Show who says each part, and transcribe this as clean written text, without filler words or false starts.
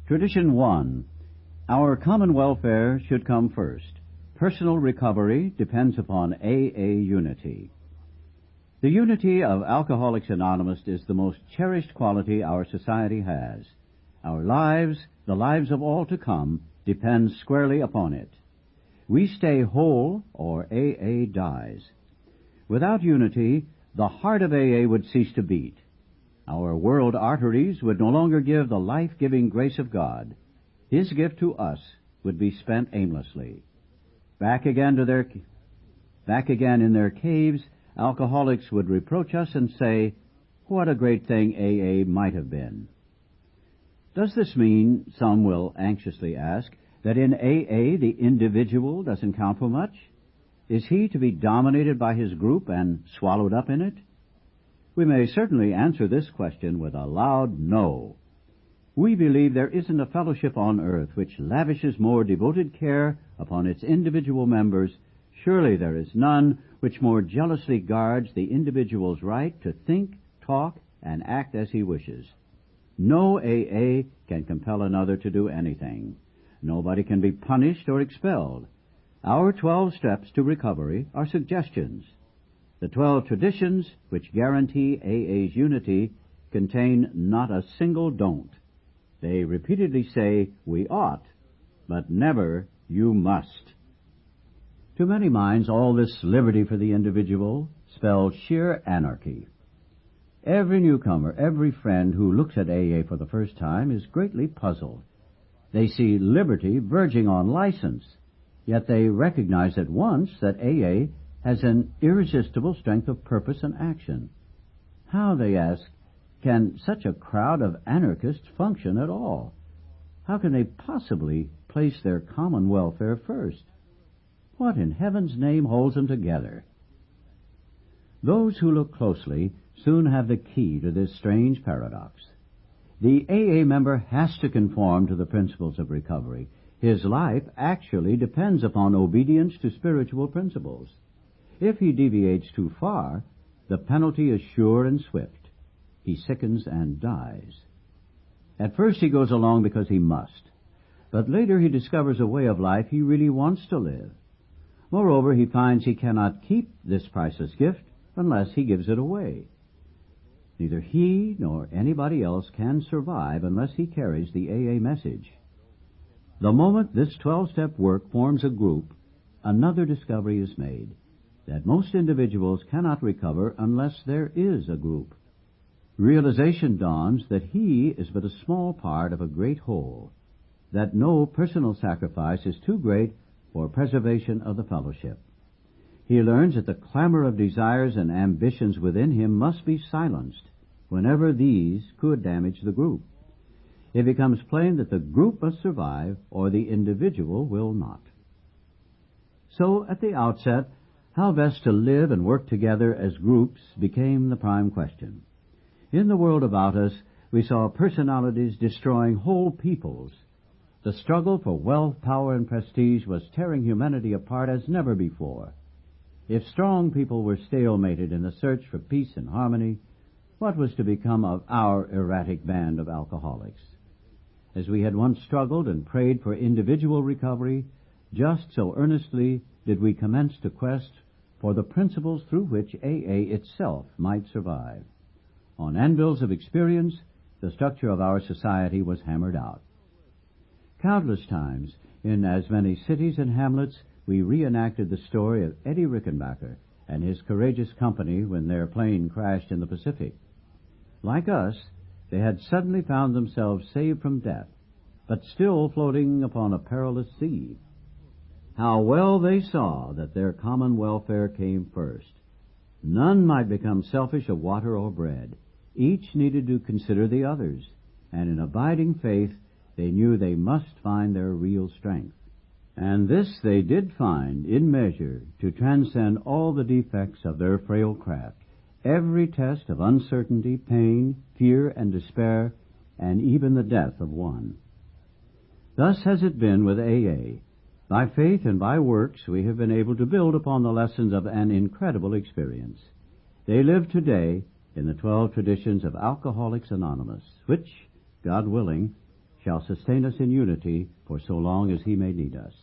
Speaker 1: Tradition 1. Our common welfare should come first. Personal recovery depends upon AA unity. The unity of Alcoholics Anonymous is the most cherished quality our society has. Our lives, the lives of all to come, depend squarely upon it. We stay whole or AA dies. Without unity, the heart of AA would cease to beat. Our world arteries would no longer give the life-giving grace of God. His gift to us would be spent aimlessly. Back again in their caves, alcoholics would reproach us and say, "What a great thing AA might have been." Does this mean, some will anxiously ask, that in AA the individual doesn't count for much? Is he to be dominated by his group and swallowed up in it? We may certainly answer this question with a loud no. We believe there isn't a fellowship on earth which lavishes more devoted care upon its individual members. Surely there is none which more jealously guards the individual's right to think, talk, and act as he wishes. No AA can compel another to do anything. Nobody can be punished or expelled. Our 12 steps to recovery are suggestions. The 12 traditions which guarantee AA's unity contain not a single don't. They repeatedly say, "We ought," but never, "You must." To many minds, all this liberty for the individual spells sheer anarchy. Every newcomer, every friend who looks at AA for the first time is greatly puzzled. They see liberty verging on license, yet they recognize at once that AA has an irresistible strength of purpose and action. How, they ask, can such a crowd of anarchists function at all? How can they possibly place their common welfare first? What in heaven's name holds them together? Those who look closely soon have the key to this strange paradox. The AA member has to conform to the principles of recovery. His life actually depends upon obedience to spiritual principles. If he deviates too far, the penalty is sure and swift. He sickens and dies. At first he goes along because he must, but later he discovers a way of life he really wants to live. Moreover, he finds he cannot keep this priceless gift unless he gives it away. Neither he nor anybody else can survive unless he carries the AA message. The moment this 12-step work forms a group, another discovery is made, that most individuals cannot recover unless there is a group. Realization dawns that he is but a small part of a great whole, that no personal sacrifice is too great for preservation of the fellowship. He learns that the clamor of desires and ambitions within him must be silenced whenever these could damage the group. It becomes plain that the group must survive or the individual will not. So, at the outset, how best to live and work together as groups became the prime question. In the world about us, we saw personalities destroying whole peoples. The struggle for wealth, power, and prestige was tearing humanity apart as never before. If strong people were stalemated in the search for peace and harmony, what was to become of our erratic band of alcoholics? As we had once struggled and prayed for individual recovery, just so earnestly did we commence to quest for the principles through which AA itself might survive. On anvils of experience, the structure of our society was hammered out. Countless times, in as many cities and hamlets, we reenacted the story of Eddie Rickenbacker and his courageous company when their plane crashed in the Pacific. Like us, they had suddenly found themselves saved from death, but still floating upon a perilous sea. How well they saw that their common welfare came first. None might become selfish of water or bread. Each needed to consider the others, and in abiding faith they knew they must find their real strength. And this they did find in measure to transcend all the defects of their frail craft, every test of uncertainty, pain, fear, and despair, and even the death of one. Thus has it been with AA. By faith and by works we have been able to build upon the lessons of an incredible experience. They live today in the 12 traditions of Alcoholics Anonymous, which, God willing, shall sustain us in unity for so long as he may need us.